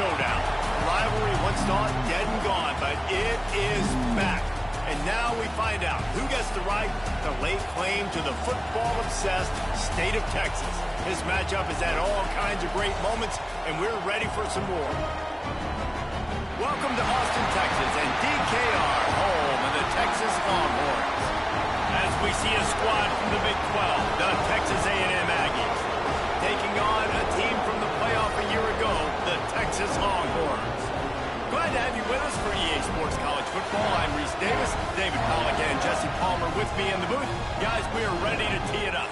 showdown. Rivalry once thought dead and gone, but it is back. And now we find out who gets the right to lay claim to the football-obsessed state of Texas. This matchup has had all kinds of great moments, and we're ready for some more. Welcome to Austin, Texas, and DKR, home of the Texas Longhorns. As we see a squad from the Big 12, the Texas A&M Aggies, taking on a team from the playoff a year ago, the Texas Longhorns. Glad to have you with us for EA Sports College Football. I'm Reese Davis, David Pollack, and Jesse Palmer with me in the booth. Guys, we are ready to tee it up.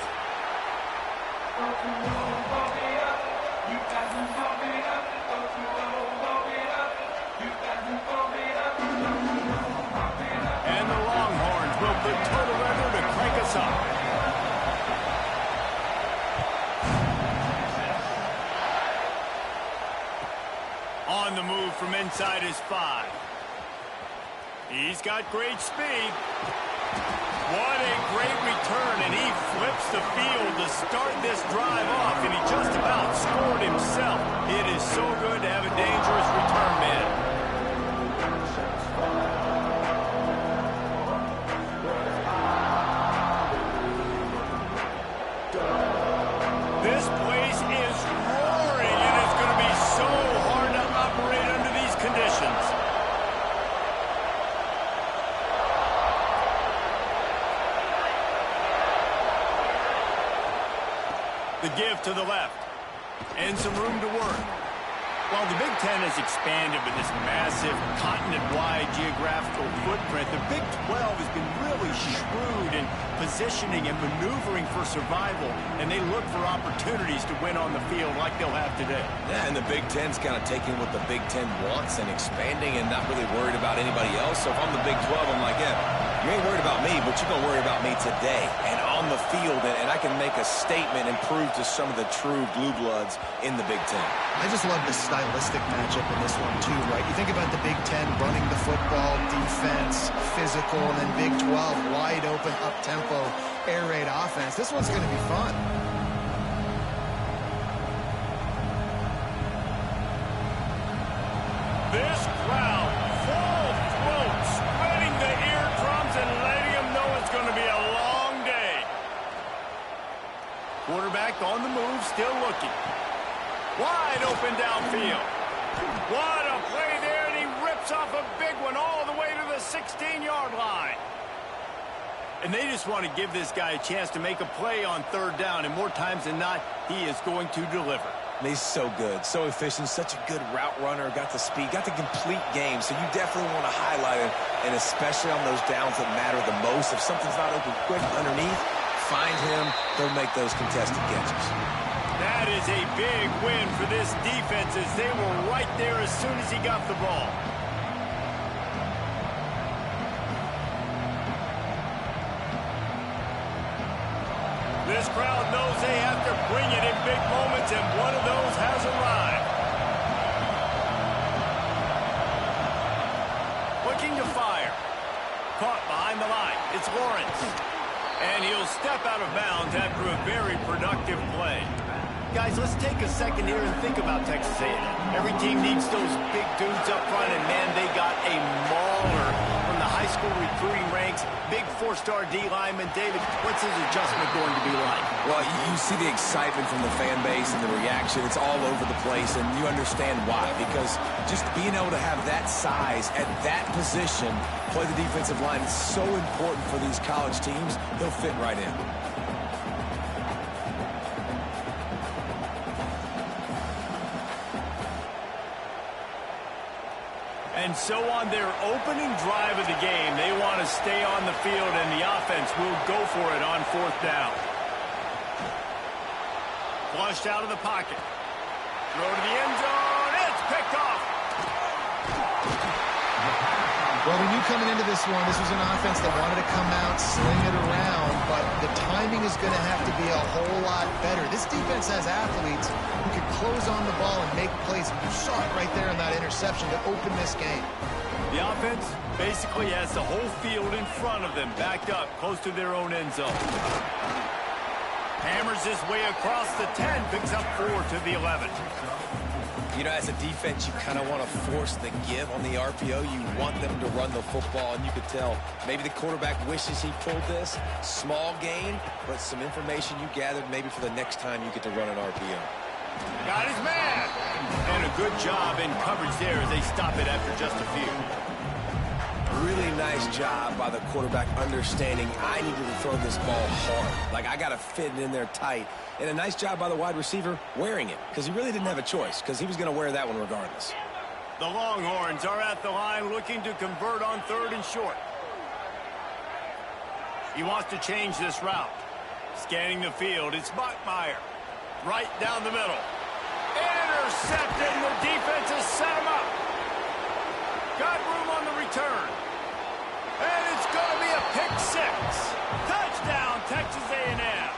And the Longhorns will put total weather to crank us up. On the move from inside his 5. He's got great speed. What a great return, and he flips the field to start this drive off, and he just about scored himself. It is so good to have a dangerous return man. This place is roaring, and it's going to be so hard to operate under these conditions. The give to the left, and some room to work. While the Big Ten has expanded with this massive continent-wide geographical footprint, the Big 12 has been really shrewd in positioning and maneuvering for survival, and they look for opportunities to win on the field like they'll have today. Yeah, and the Big Ten's kind of taking what the Big Ten wants and expanding and not really worried about anybody else. So if I'm the Big 12, I'm like, yeah, you ain't worried about me, but you're going to worry about me today and on the field, and I can make a statement and prove to some of the true blue bloods in the Big Ten. I just love the stylistic matchup in this one, too, right? You think about the Big Ten running the football, defense, physical, and then Big 12, wide open, up-tempo, air raid offense. This one's going to be fun. This crowd, full throat, spreading the eardrums and letting them know it's going to be a long day. Quarterback on the move, still looking. Wide open downfield. What a play there, and he rips off a big one all the way to the 16-yard line. And they just want to give this guy a chance to make a play on third down, and more times than not, he is going to deliver. He's so good, so efficient, such a good route runner, got the speed, got the complete game, so you definitely want to highlight it, and especially on those downs that matter the most. If something's not open quick underneath, find him, he'll make those contested catches. That is a big win for this defense, as they were right there as soon as he got the ball. This crowd knows they have to bring it in big moments, and one of those has arrived. Looking to fire. Caught behind the line. It's Lawrence. And he'll step out of bounds after a very productive play. Guys, let's take a second here and think about Texas A&M. Every team needs those big dudes up front, and man, they got a mauler from the high school recruiting ranks. Big four-star D lineman. David, what's his adjustment going to be like? Well, you see the excitement from the fan base and the reaction. It's all over the place, and you understand why. Because just being able to have that size at that position, play the defensive line, is so important for these college teams. He'll fit right in. And so on their opening drive of the game, they want to stay on the field, and the offense will go for it on fourth down. Flushed out of the pocket. Throw to the end zone. It's picked off. Well, we knew coming into this one, this was an offense that wanted to come out, sling it around, but the timing is going to have to be a whole lot better. This defense has athletes who can close on the ball and make plays. You saw it right there in that interception to open this game. The offense basically has the whole field in front of them, backed up close to their own end zone. Hammers his way across the 10, picks up 4 to the 11. You know, as a defense, you kind of want to force the give on the RPO. You want them to run the football, and you could tell maybe the quarterback wishes he pulled this. Small gain, but some information you gathered maybe for the next time you get to run an RPO. Got his man. And a good job in coverage there as they stop it after just a few. Really nice job by the quarterback understanding I needed to throw this ball hard. Like, I got to fit it in there tight. And a nice job by the wide receiver wearing it, because he really didn't have a choice, because he was going to wear that one regardless. The Longhorns are at the line looking to convert on 3rd and short. He wants to change this route. Scanning the field, it's Bachmeier. Right down the middle. Intercepted, and the defense has set him up. Got room on the return. And it's going to be a pick 6. Touchdown, Texas A&M.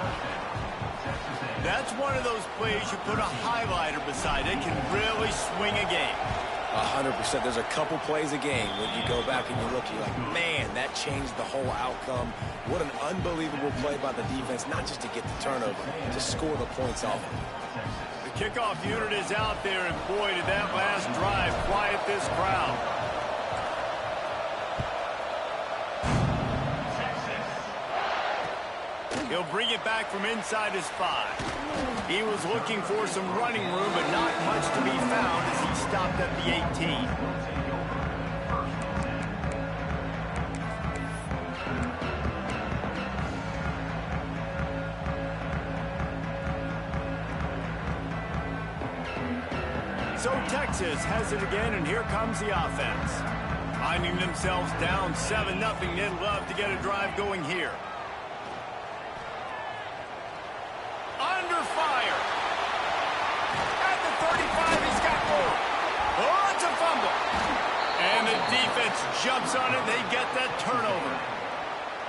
That's one of those plays you put a highlighter beside. It can really swing a game. 100%. There's a couple plays a game when you go back and you look, you're like, man, that changed the whole outcome. What an unbelievable play by the defense, not just to get the turnover, to score the points off of it. The kickoff unit is out there, and boy, did that last drive quiet this crowd. He'll bring it back from inside his 5. He was looking for some running room, but not much to be found as he stopped at the 18. So Texas has it again, and here comes the offense. Finding themselves down 7-0, they'd love to get a drive going here. Under fire. At the 35, he's got more. Oh, it's a fumble. And the defense jumps on it. They get that turnover.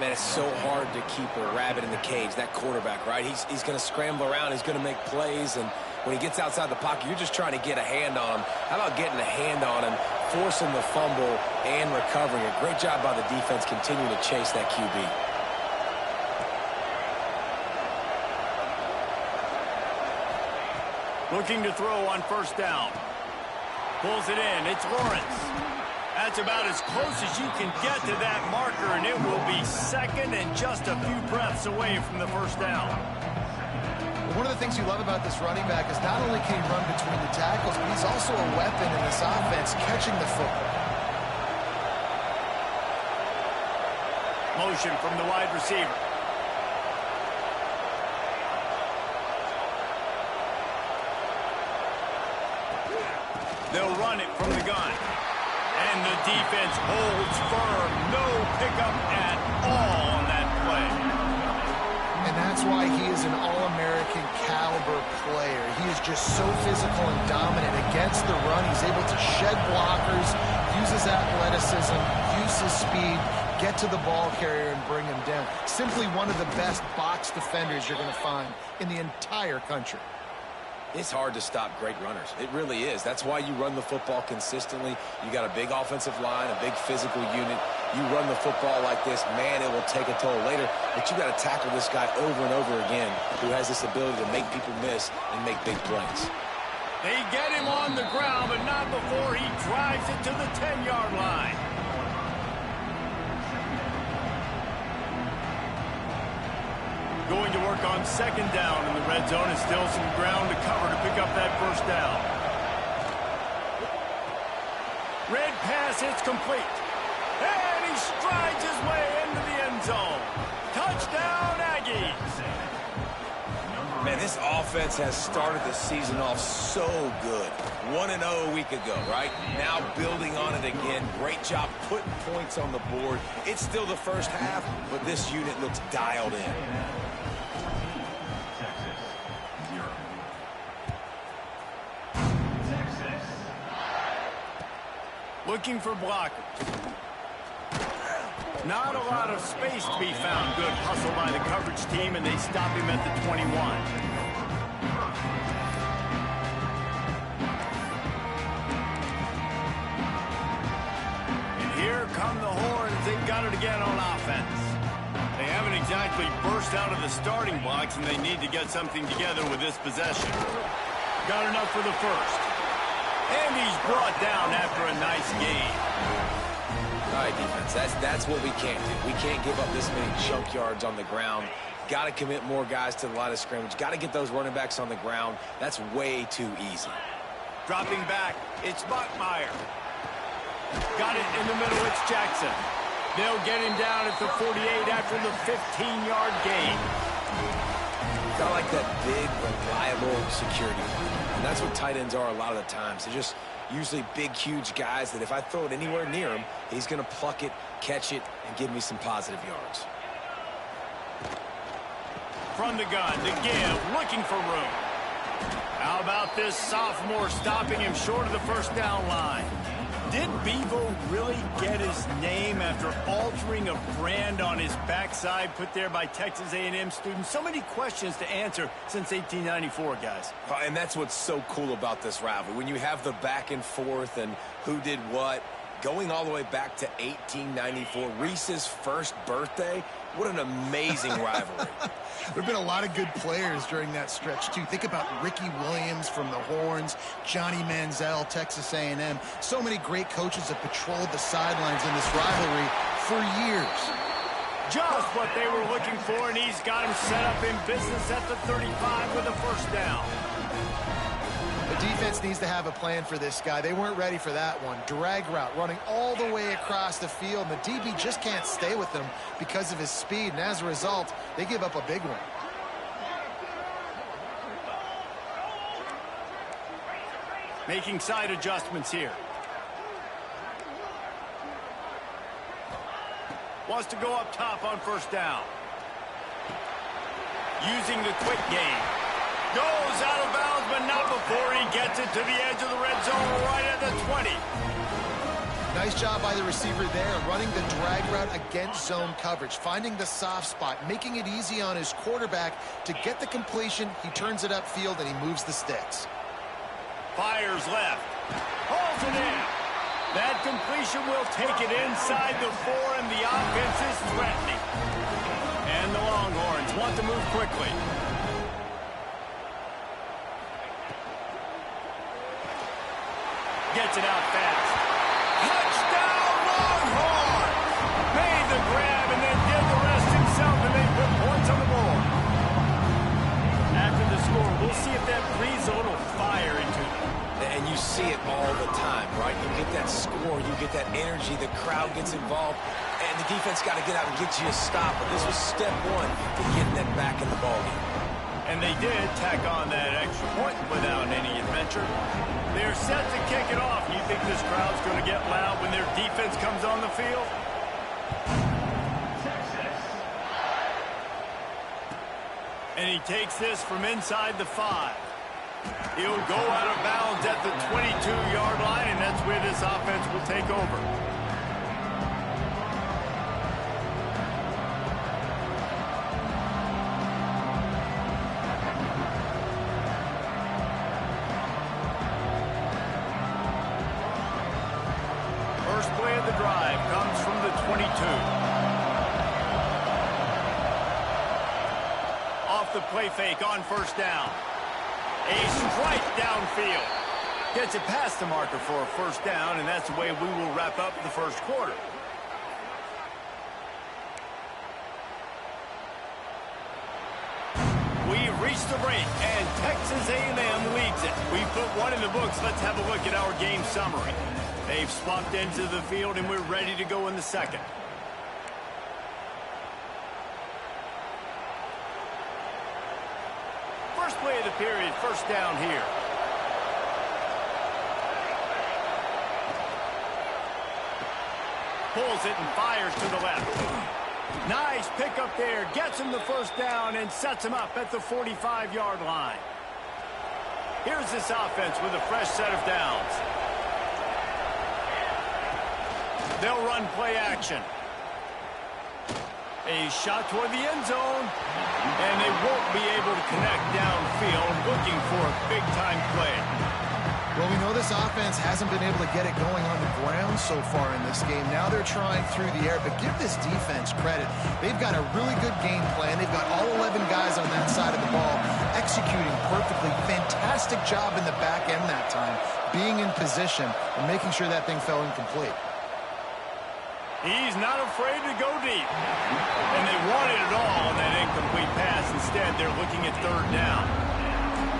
Man, it's so hard to keep a rabbit in the cage, that quarterback, right? He's going to scramble around. He's going to make plays. And when he gets outside the pocket, you're just trying to get a hand on him. How about getting a hand on him, forcing the fumble, and recovering it? Great job by the defense continuing to chase that QB. Looking to throw on 1st down. Pulls it in. It's Lawrence. That's about as close as you can get to that marker, and it will be 2nd and just a few breaths away from the 1st down. One of the things you love about this running back is not only can he run between the tackles, but he's also a weapon in this offense, catching the football. Motion from the wide receiver. They'll run it from the gun. And the defense holds firm. No pickup at all on that play. And that's why he is an All-American caliber player. He is just so physical and dominant against the run. He's able to shed blockers, use his athleticism, use his speed, get to the ball carrier and bring him down. Simply one of the best box defenders you're going to find in the entire country. It's hard to stop great runners. It really is. That's why you run the football consistently. You got a big offensive line, a big physical unit. You run the football like this, man, it will take a toll later. But you got to tackle this guy over and over again who has this ability to make people miss and make big plays. They get him on the ground, but not before he drives it to the 10-yard line. Going to work on 2nd down in the red zone, and still some ground to cover to pick up that 1st down. Red pass, it's complete. And he strides his way into the end zone. Touchdown, Aggies. Man, this offense has started the season off so good. 1-0 a week ago, right? Now building on it again. Great job putting points on the board. It's still the first half, but this unit looks dialed in. Looking for blockers. Not a lot of space to be found. Good hustle by the coverage team, and they stop him at the 21. And here come the Horns. They've got it again on offense. They haven't exactly burst out of the starting blocks, and they need to get something together with this possession. Got enough for the 1st. And he's brought down after a nice gain. All right, defense, that's what we can't do. We can't give up this many chunk yards on the ground. Got to commit more guys to the line of scrimmage. Got to get those running backs on the ground. That's way too easy. Dropping back, it's Buckmeyer. Got it in the middle, it's Jackson. They'll get him down at the 48 after the 15-yard gain. Got like that big, reliable security. And that's what tight ends are a lot of the times. They're just usually big, huge guys that if I throw it anywhere near him, he's going to pluck it, catch it, and give me some positive yards. From the gun, the give, looking for room. How about this sophomore stopping him short of the first down line? Did Bevo really get his name after altering a brand on his backside put there by Texas A&M students? So many questions to answer since 1894, guys. And that's what's so cool about this rivalry. When you have the back and forth and who did what, going all the way back to 1894, Reese's first birthday, what an amazing rivalry. There have been a lot of good players during that stretch, too. Think about Ricky Williams from the Horns, Johnny Manziel, Texas A&M. So many great coaches have patrolled the sidelines in this rivalry for years. Just what they were looking for, and he's got him set up in business at the 35 with a first down. The defense needs to have a plan for this guy. They weren't ready for that one. Drag route running all the way across the field, and the DB just can't stay with him because of his speed, and as a result, they give up a big one. Making side adjustments here. Wants to go up top on first down. Using the quick game. Goes out of bounds, but not before he gets it to the edge of the red zone right at the 20. Nice job by the receiver there, running the drag route against zone coverage, finding the soft spot, making it easy on his quarterback to get the completion. He turns it upfield, and he moves the sticks. Fires left. Holds it in. That completion will take it inside the 4, and the offense is threatening. And the Longhorns want to move quickly. Gets it out fast. Touchdown, Longhorns! Made the grab and then did the rest himself, and they put points on the board. After the score, we'll see if that breathes a little fire into them. And you see it all the time, right? You get that score, you get that energy, the crowd gets involved, and the defense got to get out and get you a stop. But this was step one to getting them back in the ballgame. And they did tack on that extra point without any adventure. They're set to kick it off. You think this crowd's going to get loud when their defense comes on the field? And he takes this from inside the 5. He'll go out of bounds at the 22-yard line, and that's where this offense will take over. First play of the drive comes from the 22. Off the play fake on first down. A strike downfield. Gets it past the marker for a first down, and that's the way we will wrap up the first quarter. We've reached the break, and Texas A&M leads it. We put one in the books. Let's have a look at our game summary. They've swapped into the field, and we're ready to go in the second. First play of the period, first down here. Pulls it and fires to the left. Nice pickup there. Gets him the first down and sets him up at the 45-yard line. Here's this offense with a fresh set of downs. They'll run play action. A shot toward the end zone. And they won't be able to connect downfield, looking for a big-time play. Well, we know this offense hasn't been able to get it going on the ground so far in this game. Now they're trying through the air, but give this defense credit. They've got a really good game plan. They've got all 11 guys on that side of the ball executing perfectly. Fantastic job in the back end that time. being in position and making sure that thing fell incomplete. He's not afraid to go deep. And they wanted it all on that incomplete pass. Instead, they're looking at third down.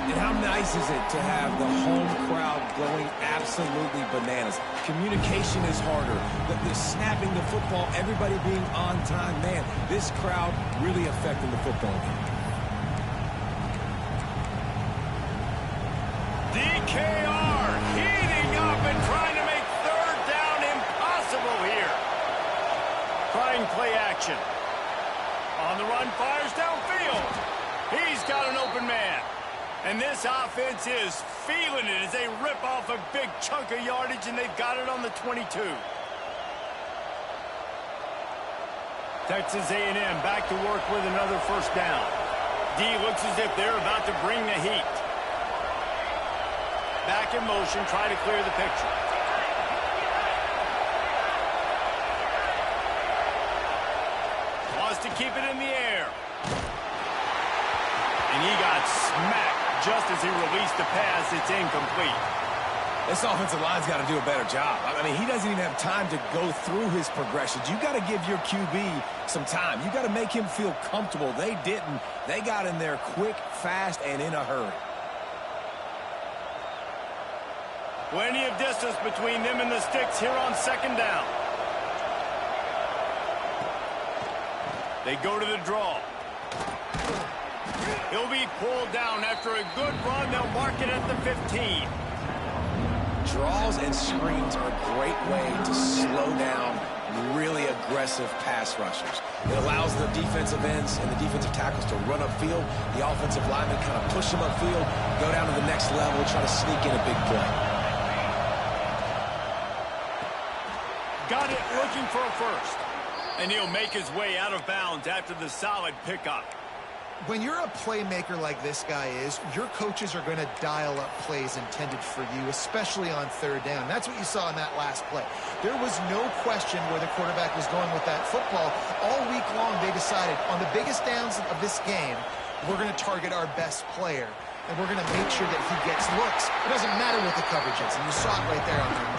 And how nice is it to have the home crowd going absolutely bananas? Communication is harder. The snapping the football, everybody being on time. Man, this crowd really affecting the football game. DKR heating up and trying to make third down impossible here. Trying play action. On the run, fires downfield. He's got an open man. And this offense is feeling it as they rip off a big chunk of yardage, and they've got it on the 22. Texas A&M back to work with another first down. D looks as if they're about to bring the heat. Back in motion, try to clear the picture. Wants to keep it in the air. And he got smacked just as he released the pass. It's incomplete. This offensive line's got to do a better job. I mean, he doesn't even have time to go through his progressions. You got to give your QB some time. You got to make him feel comfortable. They didn't. They got in there quick, fast, and in a hurry. Plenty of distance between them and the sticks here on second down. They go to the draw. He'll be pulled down after a good run. They'll mark it at the 15. Draws and screens are a great way to slow down really aggressive pass rushers. It allows the defensive ends and the defensive tackles to run upfield. The offensive linemen kind of push them upfield, go down to the next level, try to sneak in a big play. Got it, looking for a first. And he'll make his way out of bounds after the solid pickup. When you're a playmaker like this guy is, your coaches are going to dial up plays intended for you, especially on third down. That's what you saw in that last play. There was no question where the quarterback was going with that football. All week long, they decided on the biggest downs of this game, we're going to target our best player, and we're going to make sure that he gets looks. It doesn't matter what the coverage is, and you saw it right there on that.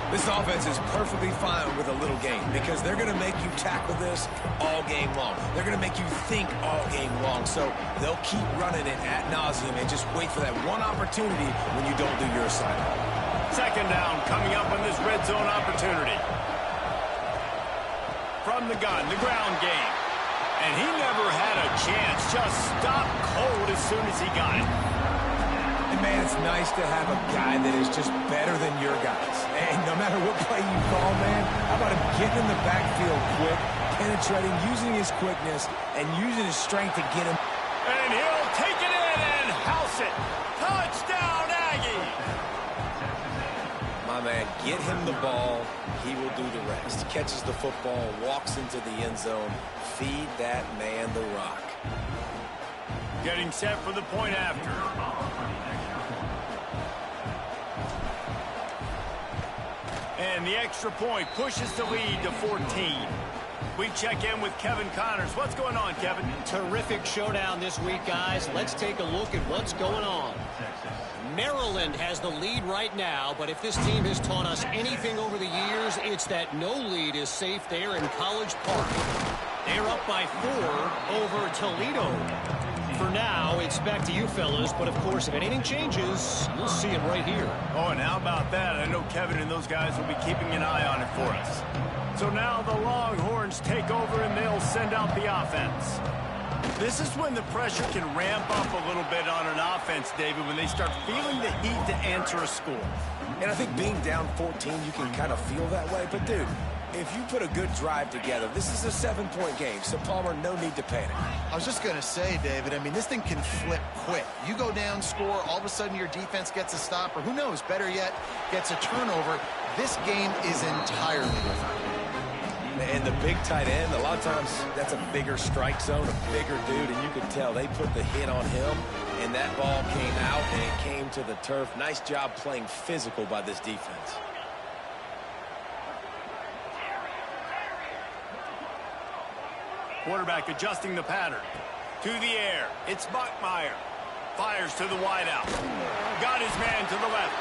This offense is perfectly fine with a little game because they're going to make you tackle this all game long. They're going to make you think all game long. So they'll keep running it ad nauseum and just wait for that one opportunity when you don't do your assignment. Second down coming up on this red zone opportunity. From the gun, the ground game. And he never had a chance. Just stopped cold as soon as he got it. And man, it's nice to have a guy that is just better than your guys. And no matter what play you call, man, how about him getting in the backfield quick, penetrating, using his quickness, and using his strength to get him. And he'll take it in and house it. Touchdown, Aggie! My man, get him the ball. He will do the rest. Catches the football, walks into the end zone. Feed that man the rock. Getting set for the point after. And the extra point pushes the lead to 14. We check in with Kevin Connors. What's going on, Kevin? Terrific showdown this week, guys. Let's take a look at what's going on. Maryland has the lead right now, but if this team has taught us anything over the years, it's that no lead is safe there in College Park. They're up by 4 over Toledo. For now, it's back to you fellas, but of course, if anything changes, you'll see it right here. Oh, and how about that? I know Kevin and those guys will be keeping an eye on it for us. So now the Longhorns take over and they'll send out the offense. This is when the pressure can ramp up a little bit on an offense, David, when they start feeling the heat to answer a score. And I think being down 14, you can kind of feel that way. But, dude, if you put a good drive together, this is a 7-point game. So, Palmer, no need to panic. I was just going to say, David, I mean, this thing can flip quick. You go down, score, all of a sudden your defense gets a stop, or who knows, better yet, gets a turnover. This game is entirely different. And the big tight end, a lot of times that's a bigger strike zone, a bigger dude, and you could tell they put the hit on him, and that ball came out and it came to the turf. Nice job playing physical by this defense. Quarterback adjusting the pattern. To the air. It's Buckmeyer. Fires to the wideout. Got his man to the left.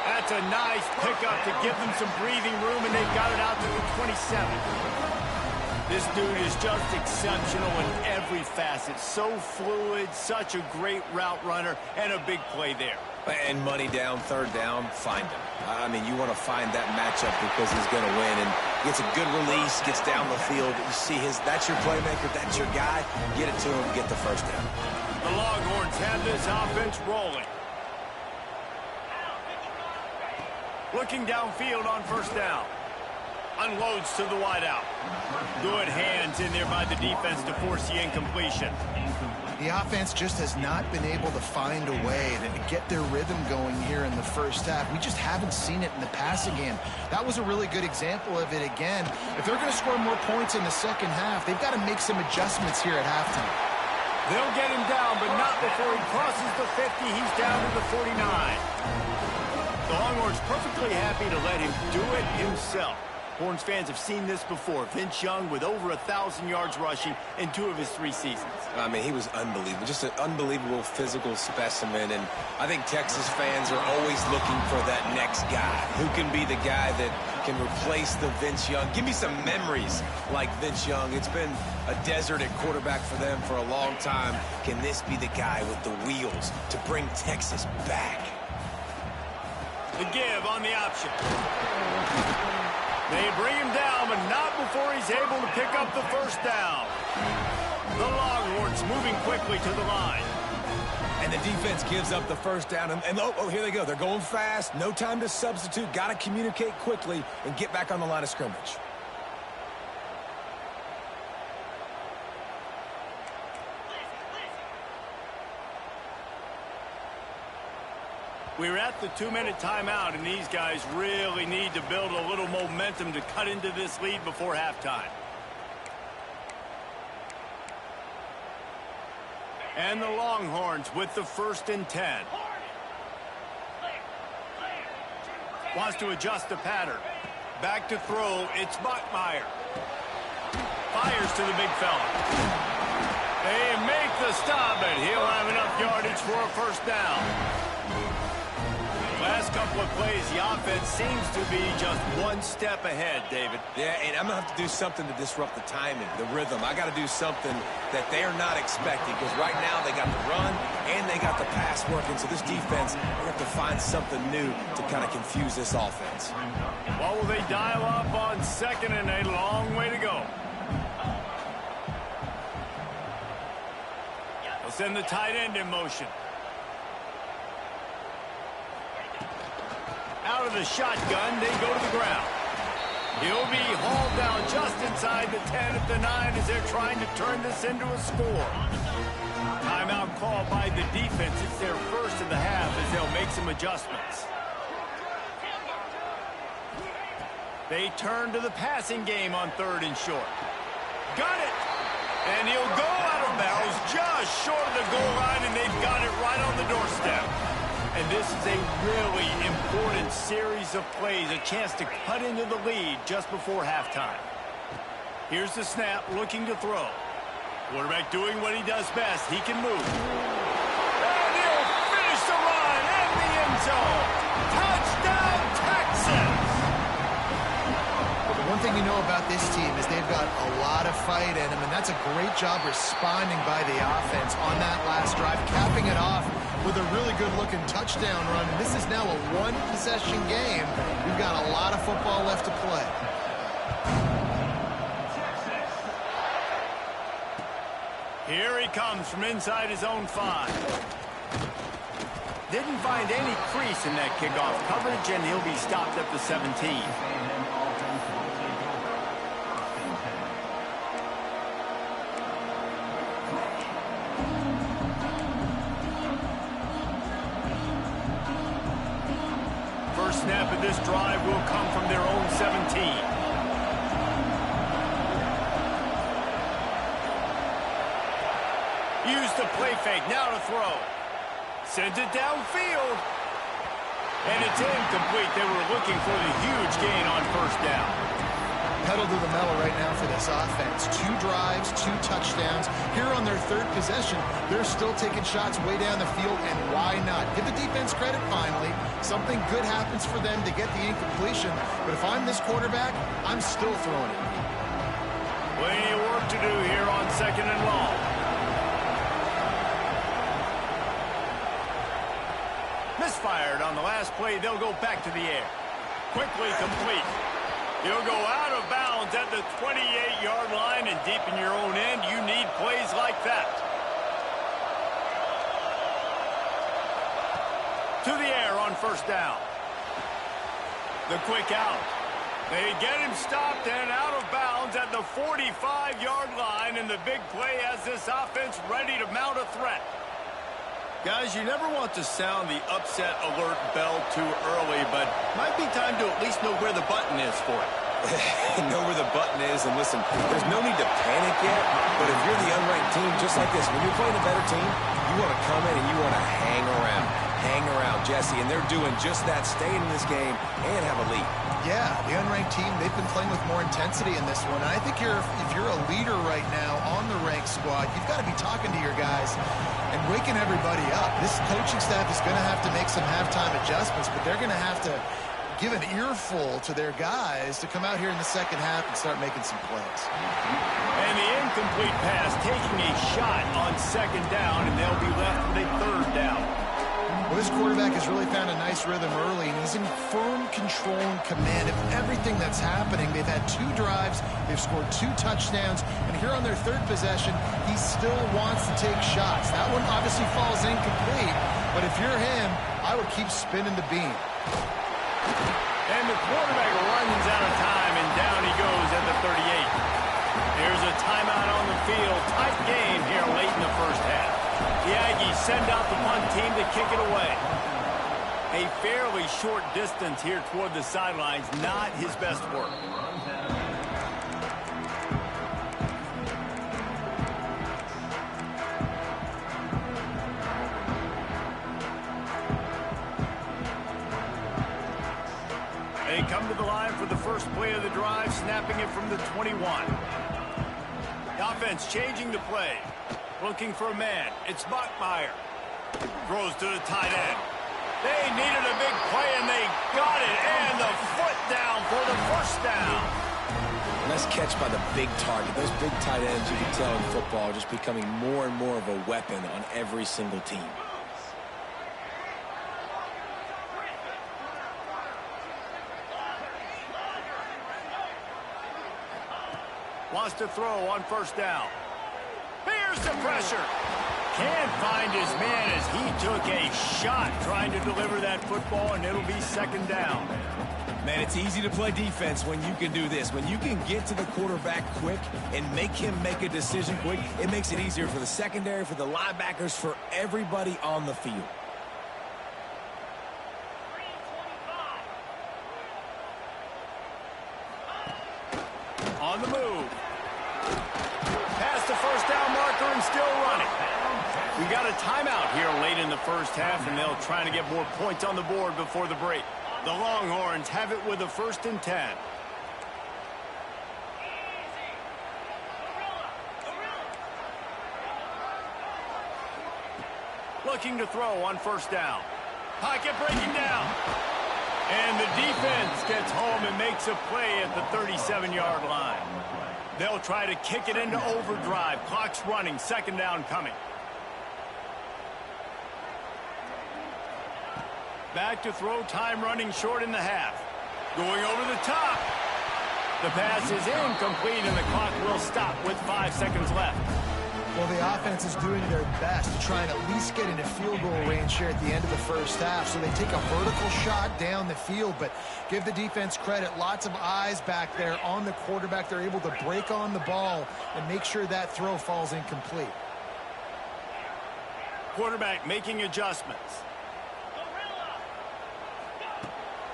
That's a nice pickup to give them some breathing room, and they've got it out to the 27. This dude is just exceptional in every facet. So fluid, such a great route runner, and a big play there. And money down, third down, find him. I mean, you want to find that matchup because he's going to win. And gets a good release, gets down the field. You see that's your playmaker, that's your guy. Get it to him, get the first down. The Longhorns have this offense rolling. Looking downfield on first down. Unloads to the wideout. Good hands in there by the defense to force the incompletion. The offense just has not been able to find a way to get their rhythm going here in the first half. We just haven't seen it in the passing game. That was a really good example of it again. If they're going to score more points in the second half, they've got to make some adjustments here at halftime. They'll get him down, but not before he crosses the 50. He's down to the 49. The Longhorns perfectly happy to let him do it himself. Horns fans have seen this before. Vince Young with over 1,000 yards rushing in 2 of his 3 seasons. I mean, he was unbelievable. Just an unbelievable physical specimen. And I think Texas fans are always looking for that next guy. Who can be the guy that can replace the Vince Young? Give me some memories like Vince Young. It's been a desert at quarterback for them for a long time. Can this be the guy with the wheels to bring Texas back? The give on the option. They bring him down, but not before he's able to pick up the first down. The Longhorns moving quickly to the line. And the defense gives up the first down. And oh, here they go. They're going fast. No time to substitute. Got to communicate quickly and get back on the line of scrimmage. We're at the 2-minute timeout, and these guys really need to build a little momentum to cut into this lead before halftime. And the Longhorns with the 1st and 10. Wants to adjust the pattern. Back to throw, it's Buckmeyer. Fires to the big fella. They make the stop, but he'll have enough yardage for a first down. Last couple of plays, the offense seems to be just one step ahead, David. Yeah, and I'm going to have to do something to disrupt the timing, the rhythm. I got to do something that they're not expecting because right now they got the run and they got the pass working. So this defense, they have to find something new to kind of confuse this offense. What will they dial up on 2nd and a long way to go? They'll send the tight end in motion. Out of the shotgun, they go to the ground. He'll be hauled down just inside the 10 at the 9 as they're trying to turn this into a score. Timeout called by the defense. It's their first of the half as they'll make some adjustments. They turn to the passing game on 3rd and short. Got it! And he'll go out of bounds just short of the goal line, and they've got it right on the doorstep. And this is a really important series of plays, a chance to cut into the lead just before halftime. Here's the snap, looking to throw. Quarterback doing what he does best. He can move. And he'll finish the run in the end zone. Touchdown, Texas! The one thing you know about this team is they've got a lot of fight in them, and that's a great job responding by the offense on that last drive, capping it off with a really good-looking touchdown run. And this is now a one-possession game. We've got a lot of football left to play. Here he comes from inside his own 5. Didn't find any crease in that kickoff coverage, and he'll be stopped at the 17. First snap of this drive will come from their own 17. Use the play fake, now to throw. Sends it downfield. And it's incomplete. They were looking for the huge gain on first down. pedal to the metal right now for this offense. 2 drives, 2 touchdowns. Here on their 3rd possession, they're still taking shots way down the field, and why not? Give the defense credit finally. Something good happens for them to get the incompletion, but if I'm this quarterback, I'm still throwing it. Plenty of work to do here on 2nd and long. Misfired on the last play. They'll go back to the air. Quickly complete. He'll go out of bounds at the 28-yard line, and deep in your own end, you need plays like that. To the air on 1st down. The quick out. They get him stopped and out of bounds at the 45-yard line, and the big play has this offense ready to mount a threat. Guys, you never want to sound the upset alert bell too early, but might be time to at least know where the button is for it. Know where the button is, and listen, there's no need to panic yet, but if you're the unranked team, just like this, when you're playing a better team, you want to come in and you want to hang around. Hang around, Jesse, and they're doing just that, staying in this game and have a lead. Yeah, the unranked team, they've been playing with more intensity in this one. And I think if you're a leader right now on the ranked squad, you've got to be talking to your guys and waking everybody up. This coaching staff is going to have to make some halftime adjustments, but they're going to have to give an earful to their guys to come out here in the 2nd half and start making some plays. And the incomplete pass taking a shot on 2nd down, and they'll be left with a 3rd down. Well, this quarterback has really found a nice rhythm early, and he's in firm control and command of everything that's happening. They've had 2 drives, they've scored 2 touchdowns, and here on their 3rd possession, he still wants to take shots. That one obviously falls incomplete, but if you're him, I would keep spinning the beam. And the quarterback runs out of time, and down he goes at the 38. There's a timeout on the field. Tight game here late in the 1st half. The Aggies send out the punt team to kick it away. A fairly short distance here toward the sidelines, not his best work. They come to the line for the first play of the drive, snapping it from the 21. The offense changing the play. Looking for a man. It's Bachmeier. Throws to the tight end. They needed a big play, and they got it. And the foot down for the 1st down. Nice catch by the big target. Those big tight ends, you can tell in football, are just becoming more and more of a weapon on every single team. Wants to throw on 1st down. Here's the pressure. Can't find his man as he took a shot trying to deliver that football, and it'll be 2nd down. Man, it's easy to play defense when you can do this. When you can get to the quarterback quick and make him make a decision quick, it makes it easier for the secondary, for the linebackers, for everybody on the field. On the move. Past the 1st down marker and still running. We got a timeout here late in the 1st half, and they'll try to get more points on the board before the break. The Longhorns have it with a 1st and 10. Looking to throw on 1st down. Pocket breaking down. And the defense gets home and makes a play at the 37-yard line. They'll try to kick it into overdrive. Clock's running. 2nd down coming. Back to throw. Time running short in the half. Going over the top. The pass is incomplete, and the clock will stop with 5 seconds left. Well, the offense is doing their best to try and at least get into field goal range here at the end of the 1st half. So they take a vertical shot down the field, but give the defense credit. Lots of eyes back there on the quarterback. They're able to break on the ball and make sure that throw falls incomplete. Quarterback making adjustments.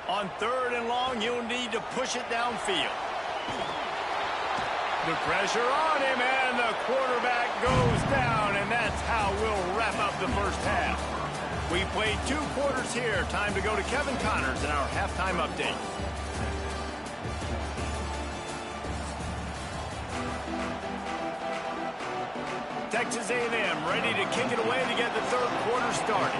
On 3rd and long, you'll need to push it downfield. The pressure on him, and the quarterback goes down, and that's how we'll wrap up the 1st half. We played 2 quarters here. Time to go to Kevin Connors in our halftime update. Texas A&M ready to kick it away to get the third quarter started.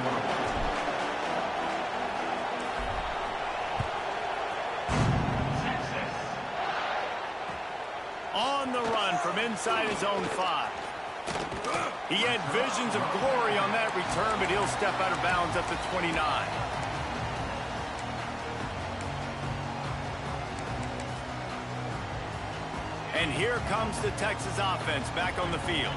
On the run from inside his own 5. He had visions of glory on that return, but he'll step out of bounds at the 29. And here comes the Texas offense back on the field.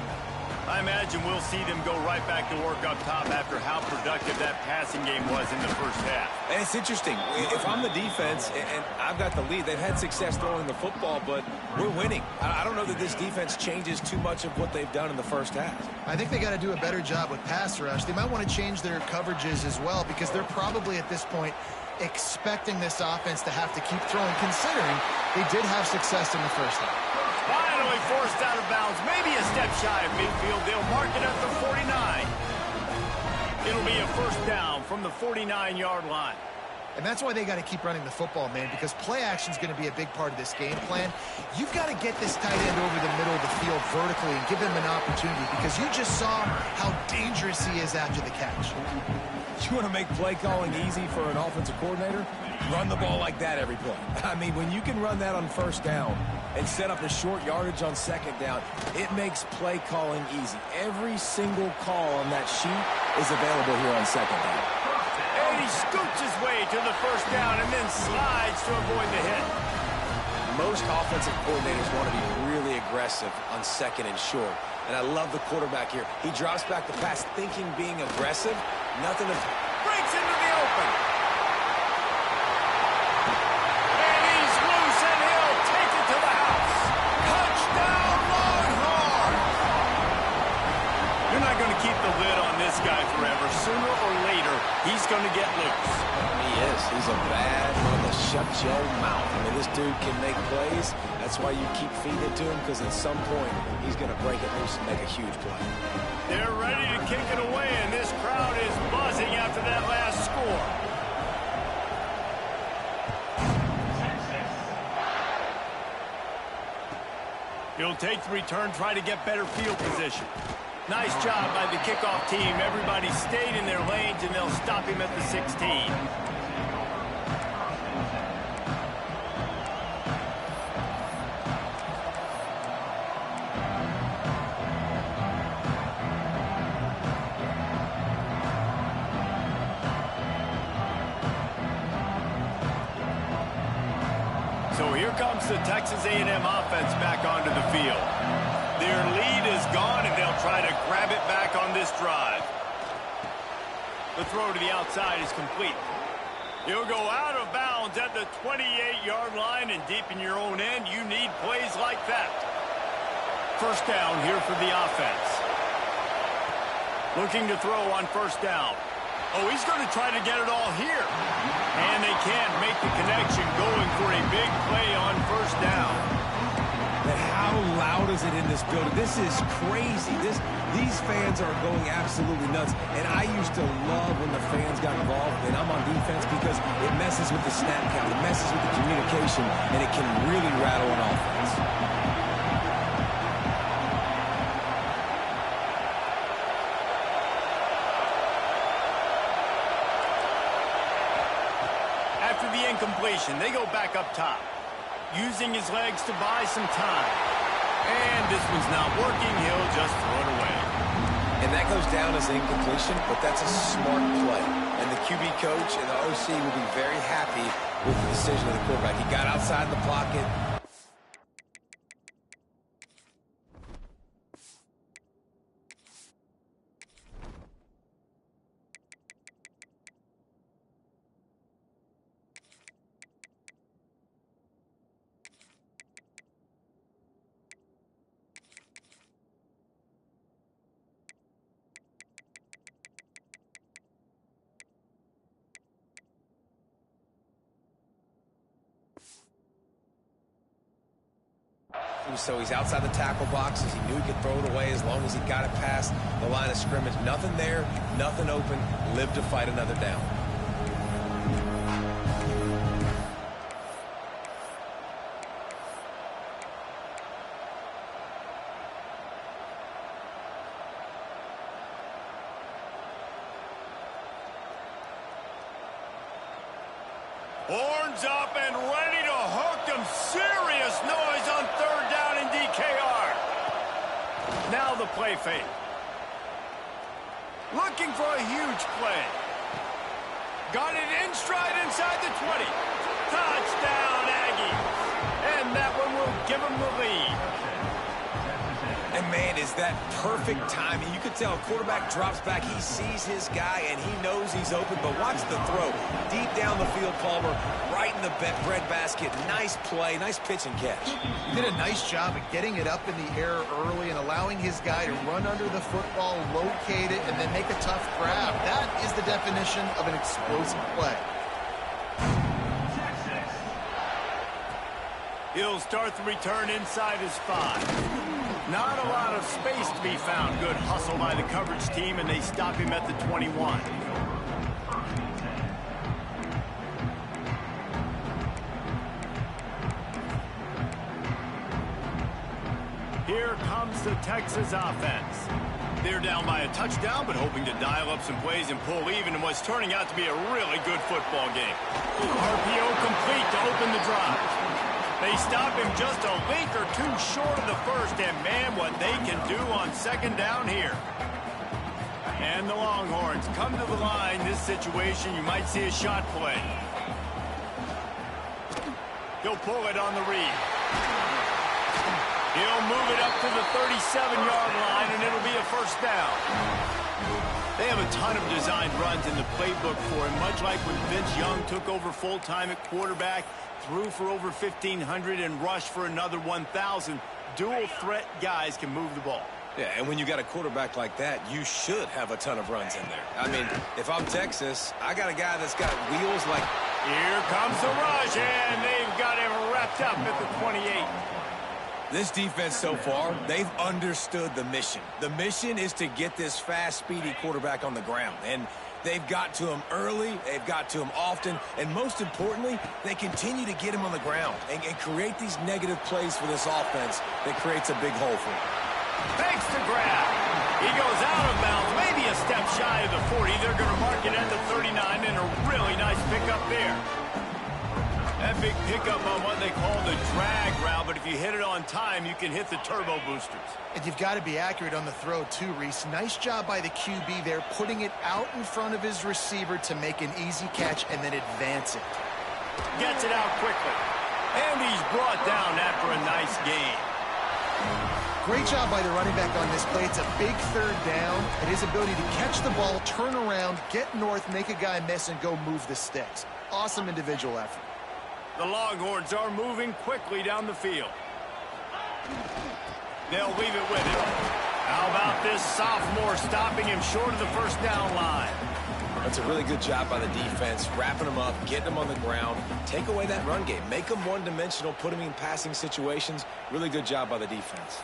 I imagine we'll see them go right back to work up top after how productive that passing game was in the first half. And it's interesting. If I'm the defense and I've got the lead, they've had success throwing the football, but we're winning. I don't know that this defense changes too much of what they've done in the first half. I think they got to do a better job with pass rush. They might want to change their coverages as well, because they're probably at this point expecting this offense to have to keep throwing, considering they did have success in the first half. Finally forced out of bounds, maybe a step shy of midfield. They'll mark it at the 49. It'll be a first down from the 49-yard line. And that's why they got to keep running the football, man, because play action is going to be a big part of this game plan. You've got to get this tight end over the middle of the field vertically and give him an opportunity, because you just saw how dangerous he is after the catch. You want to make play calling easy for an offensive coordinator? Run the ball like that every play. I mean, when you can run that on first down and set up a short yardage on second down, it makes play calling easy. Every single call on that sheet is available here on second down. And he scoots his way to the first down and then slides to avoid the hit. Most offensive coordinators want to be really aggressive on second and short. And I love the quarterback here. He drops back the pass thinking being aggressive. Nothing to... Breaks into the open. And he's loose, and he'll take it to the house. Touchdown, Longhorns! You're not going to keep the lid on this guy forever. Sooner or later, he's going to get loose. He is. He's a bad mother. Shut your mouth. I mean, this dude can make plays. That's why you keep feeding it to him, because at some point, he's going to break it loose and make a huge play. They're ready to kick it away, and this crowd is buzzing after that last score. He'll take the return, try to get better field position. Nice job by the kickoff team. Everybody stayed in their lanes, and they'll stop him at the 16. So here comes the Texas A&M offense back onto the field. Their lead is gone, and they'll try to grab it back on this drive. The throw to the outside is complete. He'll go out of bounds at the 28-yard line, and deep in your own end, you need plays like that. First down here for the offense. Looking to throw on first down. Oh, he's going to try to get it all here. And they can't make the connection, going for a big play on first down. But how loud is it in this building? This is crazy. These fans are going absolutely nuts. And I used to love when the fans got involved, and I'm on defense, because it messes with the snap count, it messes with the communication, and it can really rattle an offense. After the incompletion, they go back up top, using his legs to buy some time. And this one's not working. He'll just throw it away. And that goes down as an incompletion, but that's a smart play. And the QB coach and the OC will be very happy with the decision of the quarterback. He got outside the pocket. So he's outside the tackle boxes. He knew he could throw it away as long as he got it past the line of scrimmage. Nothing there, nothing open. Live to fight another down. Horns up and ready to hook them. Serious noise on third down in DKR. Now the play fake. Looking for a huge play. Got it in stride inside the 20. Touchdown, Aggies. And that one will give them the lead. And, man, is that perfect timing. You could tell a quarterback drops back. He sees his guy, and he knows he's open. But watch the throw. Deep down the field, Palmer, right in the breadbasket. Nice play, nice pitch and catch. He did a nice job of getting it up in the air early and allowing his guy to run under the football, locate it, and then make a tough grab. That is the definition of an explosive play. He'll start the return inside his 5. Not a lot of space to be found. Good hustle by the coverage team, and they stop him at the 21. Here comes the Texas offense. They're down by a touchdown, but hoping to dial up some plays and pull even in what's turning out to be a really good football game. RPO complete to open the drive. They stop him just a link or two short of the first, and man, what they can do on second down here. And the Longhorns come to the line. This situation, you might see a shot play. He'll pull it on the read. He'll move it up to the 37-yard line, and it'll be a first down. They have a ton of designed runs in the playbook for him, much like when Vince Young took over full-time at quarterback, threw for over 1,500 and rushed for another 1,000. Dual-threat guys can move the ball. Yeah, and when you got a quarterback like that, you should have a ton of runs in there. I mean, if I'm Texas, I got a guy that's got wheels like... Here comes the rush, and they've got him wrapped up at the 28. This defense so far, they've understood the mission. The mission is to get this fast, speedy quarterback on the ground. And they've got to him early, they've got to him often, and most importantly, they continue to get him on the ground and create these negative plays for this offense that creates a big hole for him. Thanks to grab. He goes out of bounds, maybe a step shy of the 40. They're going to mark it at the 39, and a really nice pickup there. That big pickup on what they call the drag route, but if you hit it on time, you can hit the turbo boosters. And you've got to be accurate on the throw too, Reese. Nice job by the QB there, putting it out in front of his receiver to make an easy catch and then advance it. Gets it out quickly. And he's brought down after a nice gain. Great job by the running back on this play. It's a big third down, and his ability to catch the ball, turn around, get north, make a guy miss, and go move the sticks. Awesome individual effort. The Longhorns are moving quickly down the field. They'll leave it with him. How about this sophomore stopping him short of the first down line? That's a really good job by the defense, wrapping them up, getting them on the ground, take away that run game, make them one-dimensional, put them in passing situations. Really good job by the defense.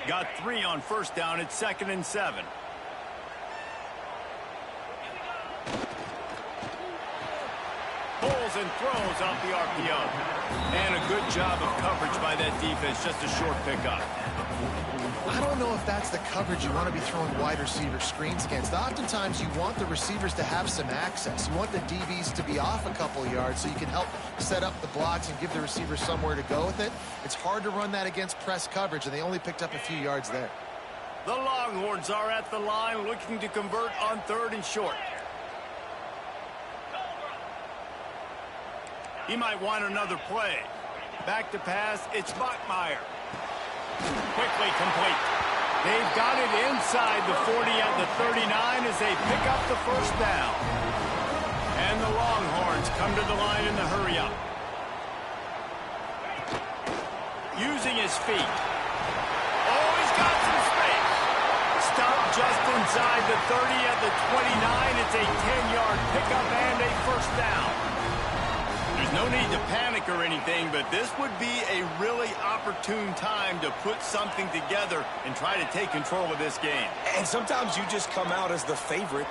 Got 3 on first down at 2nd and 7. Pulls and throws off the RPO. And a good job of coverage by that defense, just a short pickup. I don't know if that's the coverage you want to be throwing wide receiver screens against. Oftentimes, you want the receivers to have some access. You want the DBs to be off a couple yards so you can help set up the blocks and give the receivers somewhere to go with it. It's hard to run that against press coverage, and they only picked up a few yards there. The Longhorns are at the line looking to convert on 3rd and short. He might want another play. Back to pass, it's Bachmeier. Quickly complete. They've got it inside the 40 at the 39 as they pick up the first down. And the Longhorns come to the line in the hurry up. Using his feet. Oh, he's got some space. Stopped just inside the 30 at the 29. It's a 10-yard pickup and a first down. There's no need to panic or anything, but this would be a really opportune time to put something together and try to take control of this game. And sometimes you just come out as the favorite,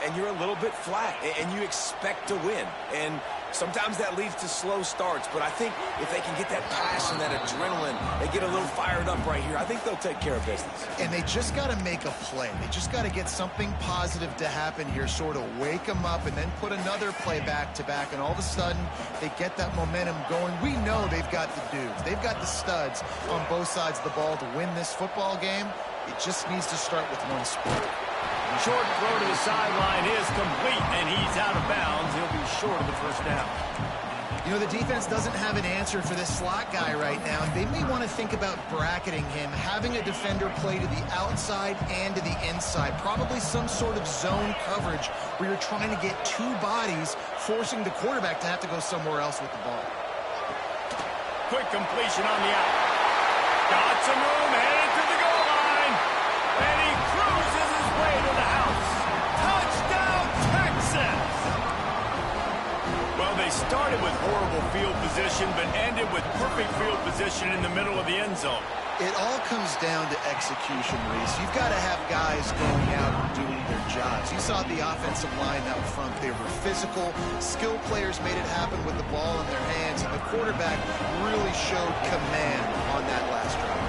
and you're a little bit flat, and you expect to win. And Sometimes that leads to slow starts, but I think if they can get that passion, that adrenaline, they get a little fired up right here, I think they'll take care of business. And they just got to make a play. They just got to get something positive to happen here, sort of wake them up and then put another play back-to-back, and all of a sudden they get that momentum going. We know they've got the dudes. They've got the studs on both sides of the ball to win this football game. It just needs to start with one spark. Short throw to the sideline is complete, and he's out of bounds. He'll be short of the first down. You know, the defense doesn't have an answer for this slot guy right now. They may want to think about bracketing him, having a defender play to the outside and to the inside. Probably some sort of zone coverage where you're trying to get two bodies, forcing the quarterback to have to go somewhere else with the ball. Quick completion on the out. Got some room, headed to the goal line. And he cruises his way to the house. Touchdown, Texas! Well, they started with horrible field position, but ended with perfect field position in the middle of the end zone. It all comes down to execution, Reese. You've got to have guys going out and doing their jobs. You saw the offensive line out front. They were physical. Skill players made it happen with the ball in their hands, and the quarterback really showed command on that last drive.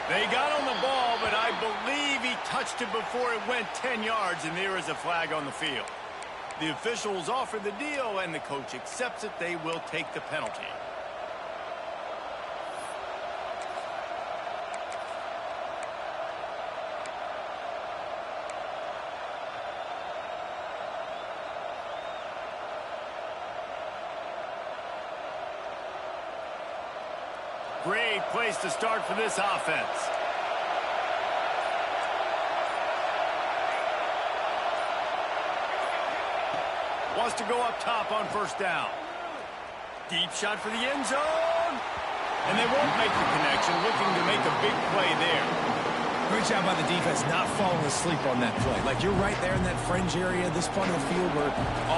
They got on the ball, but I believe he touched it before it went 10 yards, and there is a flag on the field. The officials offer the deal, and the coach accepts it. They will take the penalty. Great place to start for this offense. Wants to go up top on first down. Deep shot for the end zone. And they won't make the connection, looking to make a big play there. Great job by the defense not falling asleep on that play. Like, you're right there in that fringe area, this part of the field where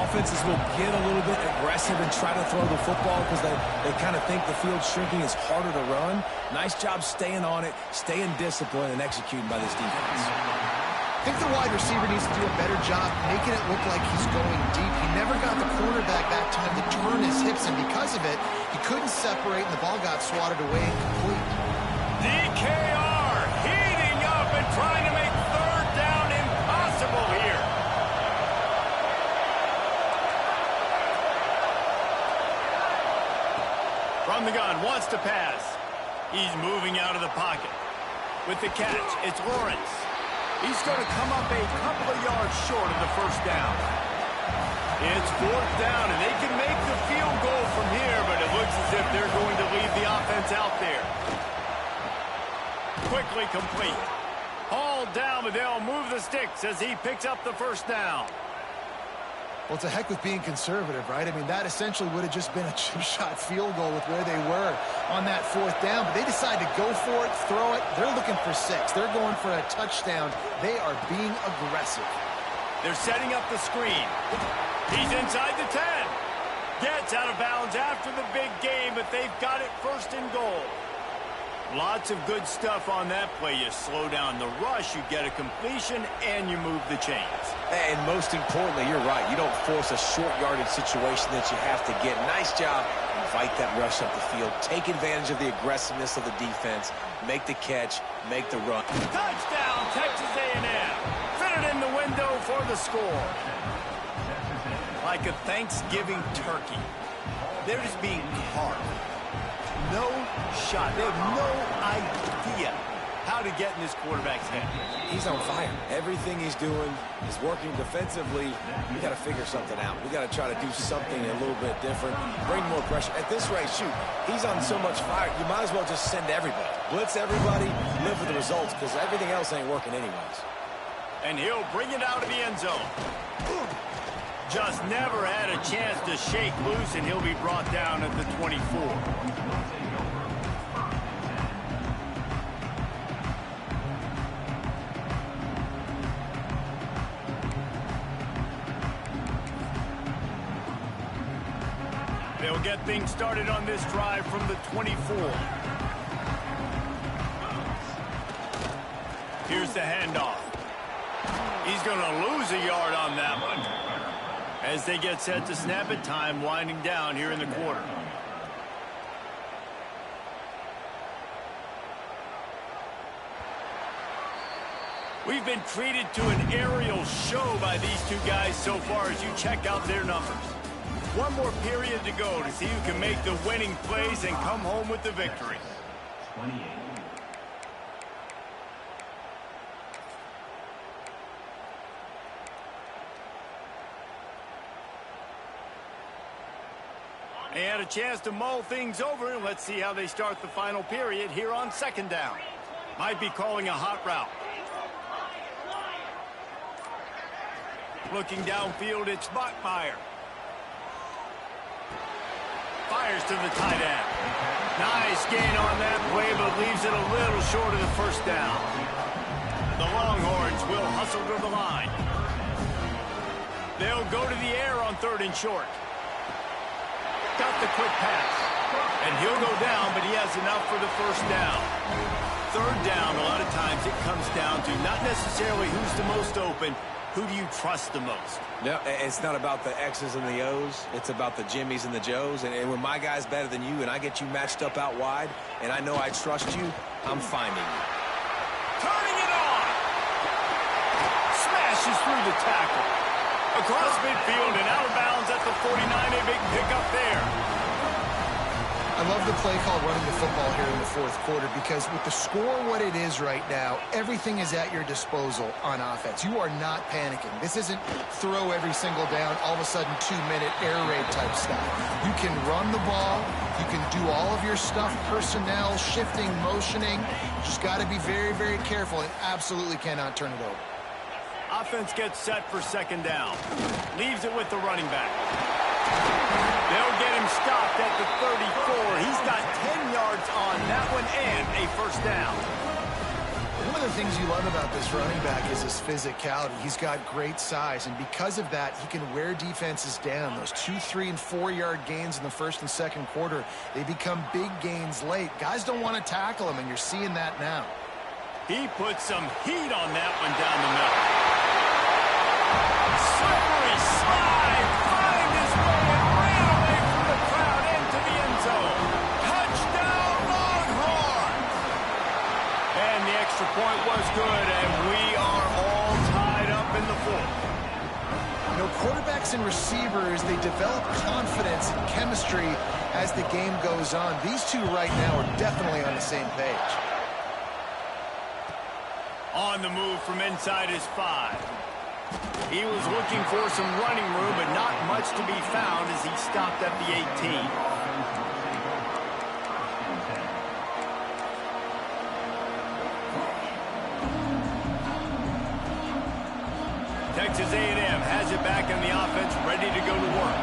offenses will get a little bit aggressive and try to throw the football because they kind of think the field's shrinking. It's harder to run. Nice job staying on it, staying disciplined, and executing by this defense. I think the wide receiver needs to do a better job making it look like he's going deep. He never got the cornerback that time to turn his hips, and because of it, he couldn't separate, and the ball got swatted away incomplete. DKR heating up and trying to make third down impossible here. From the gun, wants to pass. He's moving out of the pocket. With the catch, it's Lawrence. He's going to come up a couple of yards short of the first down. It's fourth down, and they can make the field goal from here, but it looks as if they're going to leave the offense out there. Quickly complete. Hauled down, but they'll move the sticks as he picks up the first down. Well, it's a heck with being conservative, right? I mean, that essentially would have just been a two-shot field goal with where they were on that fourth down. But they decide to go for it, throw it. They're looking for 6. They're going for a touchdown. They are being aggressive. They're setting up the screen. He's inside the 10. Gets out of bounds after the big game, but they've got it first and goal. Lots of good stuff on that play. You slow down the rush, you get a completion, and you move the chains. And most importantly, you're right. You don't force a short yardage situation that you have to get. Nice job. Fight that rush up the field. Take advantage of the aggressiveness of the defense. Make the catch. Make the run. Touchdown, Texas A&M. Fit it in the window for the score. Like a Thanksgiving turkey. They're just being carved. No shot. They have no idea how to get in this quarterback's head. He's on fire. Everything he's doing is working defensively. We got to figure something out. We got to try to do something a little bit different. Bring more pressure. At this rate, shoot, he's on so much fire, you might as well just send everybody. Blitz everybody, live for the results, because everything else ain't working anyways. And he'll bring it out of the end zone. Just never had a chance to shake loose, and he'll be brought down at the 24. They'll get things started on this drive from the 24. Here's the handoff. He's going to lose a yard on that one. As they get set to snap it, time winding down here in the quarter. We've been treated to an aerial show by these two guys so far as you check out their numbers. One more period to go to see who can make the winning plays and come home with the victory. 28. They had a chance to mull things over, and let's see how they start the final period here on second down. Might be calling a hot route. Looking downfield, it's Bachmeier. Fires to the tight end. Nice gain on that play, but leaves it a little short of the first down. The Longhorns will hustle to the line. They'll go to the air on 3rd and short. Got the quick pass. And he'll go down, but he has enough for the first down. 3rd down, a lot of times it comes down to not necessarily who's the most open, who do you trust the most? No, it's not about the X's and the O's. It's about the Jimmies and the Joes. And when my guy's better than you and I get you matched up out wide and I know I trust you, I'm finding you. Turning it on. Smashes through the tackle. Across midfield and out of bounds at the 49. A big pickup there. I love the play call running the football here in the 4th quarter because with the score what it is right now, everything is at your disposal on offense. You are not panicking. This isn't throw every single down, all of a sudden 2-minute air raid type stuff. You can run the ball. You can do all of your stuff, personnel, shifting, motioning. Just got to be very, very careful and absolutely cannot turn it over. Offense gets set for second down. Leaves it with the running back. They'll get him stopped at the 34. He's got 10 yards on that one and a first down. One of the things you love about this running back is his physicality. He's got great size, and because of that, he can wear defenses down. Those 2-, 3-, and 4-yard gains in the 1st and 2nd quarter, they become big gains late. Guys don't want to tackle him, and you're seeing that now. He put some heat on that one down the middle. Slippery slide, find his way and ran away from the crowd into the end zone. Touchdown, Longhorn! And the extra point was good, and we are all tied up in the 4th. You know, quarterbacks and receivers, they develop confidence and chemistry as the game goes on. These two right now are definitely on the same page. On the move from inside his 5. He was looking for some running room, but not much to be found as he stopped at the 18. Texas A&M has it back in the offense, ready to go to work.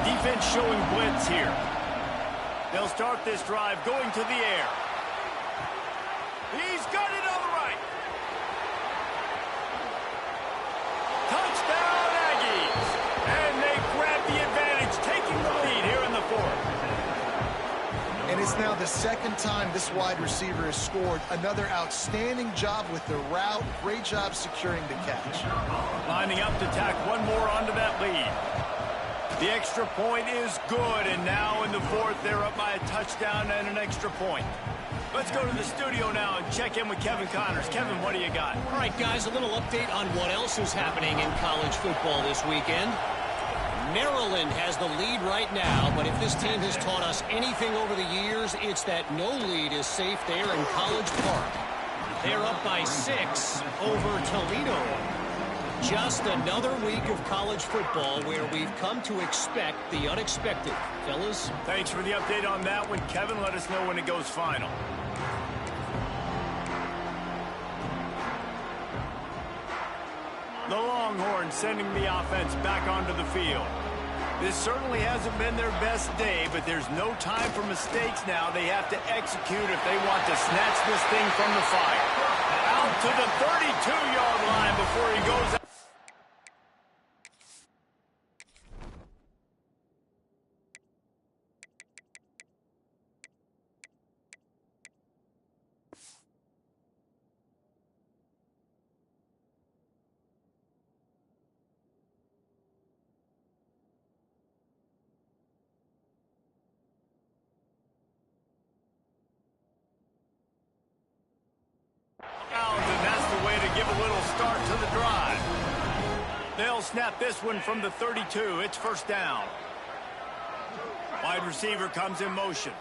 Defense showing blitz here. They'll start this drive going to the air. He's got it on the right. Touchdown, Aggies. And they grab the advantage, taking the lead here in the 4th. And it's now the 2nd time this wide receiver has scored. Another outstanding job with the route. Great job securing the catch. Lining up to tack one more onto that lead. The extra point is good, and now in the 4th, they're up by a touchdown and an extra point. Let's go to the studio now and check in with Kevin Connors. Kevin, what do you got? All right, guys, a little update on what else is happening in college football this weekend. Maryland has the lead right now, but if this team has taught us anything over the years, it's that no lead is safe there in College Park. They're up by 6 over Toledo. Just another week of college football where we've come to expect the unexpected. Fellas? Thanks for the update on that one, Kevin. Let us know when it goes final. The Longhorns sending the offense back onto the field. This certainly hasn't been their best day, but there's no time for mistakes now. They have to execute if they want to snatch this thing from the fire. Out to the 32-yard line before he goes out. a little start to the drive. They'll snap this one from the 32. It's first down. Wide receiver comes in motion.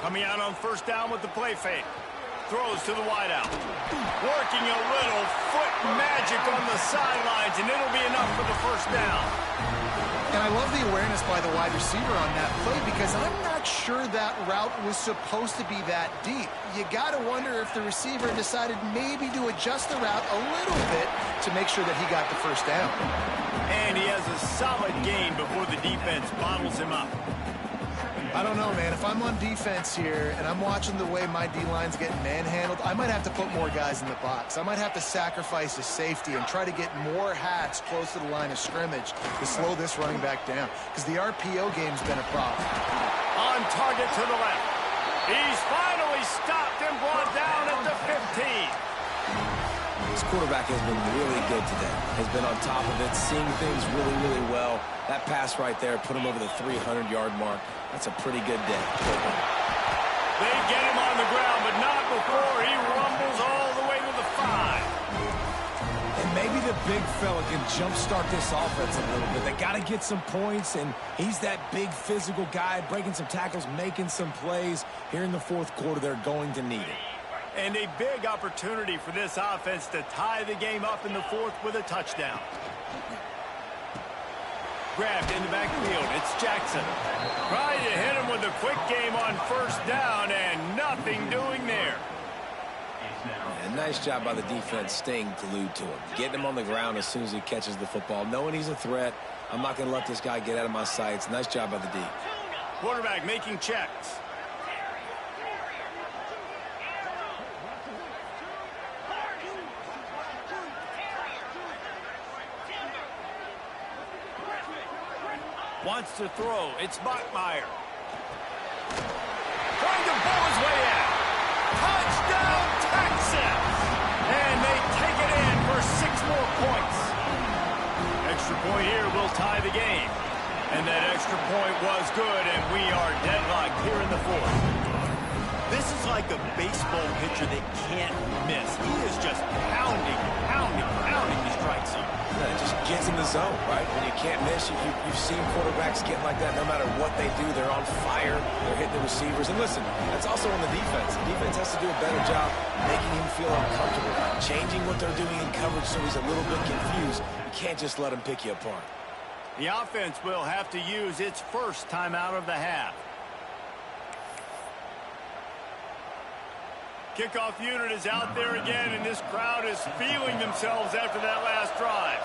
Coming out on first down with the play fake. Throws to the wideout. Working a little foot magic on the sidelines, and it'll be enough for the first down. And I love the awareness by the wide receiver on that play because I'm not sure that route was supposed to be that deep. You got to wonder if the receiver decided maybe to adjust the route a little bit to make sure that he got the first down. And he has a solid gain before the defense bottles him up. I don't know, man. If I'm on defense here and I'm watching the way my D-line's getting manhandled, I might have to put more guys in the box. I might have to sacrifice a safety and try to get more hats close to the line of scrimmage to slow this running back down because the RPO game's been a problem. On target to the left. He's finally stopped and brought down at the 15. This quarterback has been really good today. Has been on top of it, seeing things really, really well. That pass right there put him over the 300-yard mark. That's a pretty good day. They get him on the ground, but not before he rumbles all the way to the 5. And maybe the big fella can jumpstart this offense a little bit. They got to get some points, and he's that big physical guy, breaking some tackles, making some plays. Here in the fourth quarter, they're going to need it. And a big opportunity for this offense to tie the game up in the fourth with a touchdown. Grabbed in the backfield. It's Jackson. Trying to hit him with a quick game on first down, and nothing doing there. And nice job by the defense staying glued to him. Getting him on the ground as soon as he catches the football. Knowing he's a threat. I'm not going to let this guy get out of my sights. Nice job by the D. Quarterback making checks. Wants to throw. It's Bachmeier. Trying to pull his way out. Touchdown, Texas! And they take it in for 6 more points. Extra point here will tie the game. And that extra point was good, and we are deadlocked here in the fourth. This is like a baseball pitcher that can't miss. He is just pounding the strike zone. Yeah, it just gets in the zone, right? When you can't miss, you've seen quarterbacks get like that. No matter what they do, they're on fire. They're hitting the receivers. And listen, that's also on the defense. The defense has to do a better job making him feel uncomfortable, changing what they're doing in coverage so he's a little bit confused. You can't just let him pick you apart. The offense will have to use its first timeout of the half. Kickoff unit is out there again, and this crowd is feeling themselves after that last drive.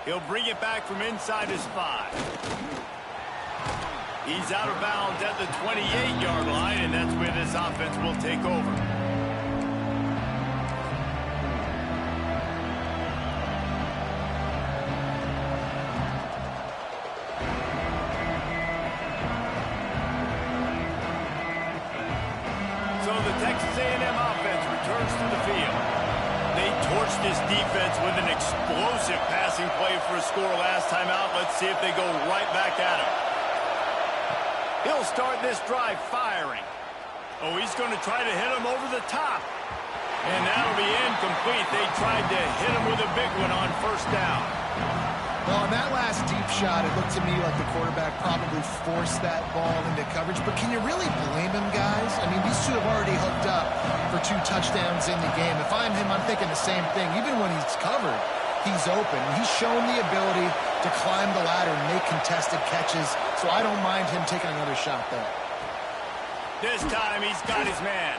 He'll bring it back from inside his 5. He's out of bounds at the 28-yard line, and that's where this offense will take over. Texas A&M offense returns to the field. They torched this defense with an explosive passing play for a score last time out. Let's see if they go right back at him. He'll start this drive firing. Oh, he's going to try to hit him over the top. And that'll be incomplete. They tried to hit him with a big one on first down. Well, on that last deep shot, it looked to me like the quarterback probably forced that ball into coverage. But can you really blame him, guys? I mean, these two have already hooked up for 2 touchdowns in the game. If I'm him, I'm thinking the same thing. Even when he's covered, he's open. He's shown the ability to climb the ladder and make contested catches. So I don't mind him taking another shot there. This time he's got his man.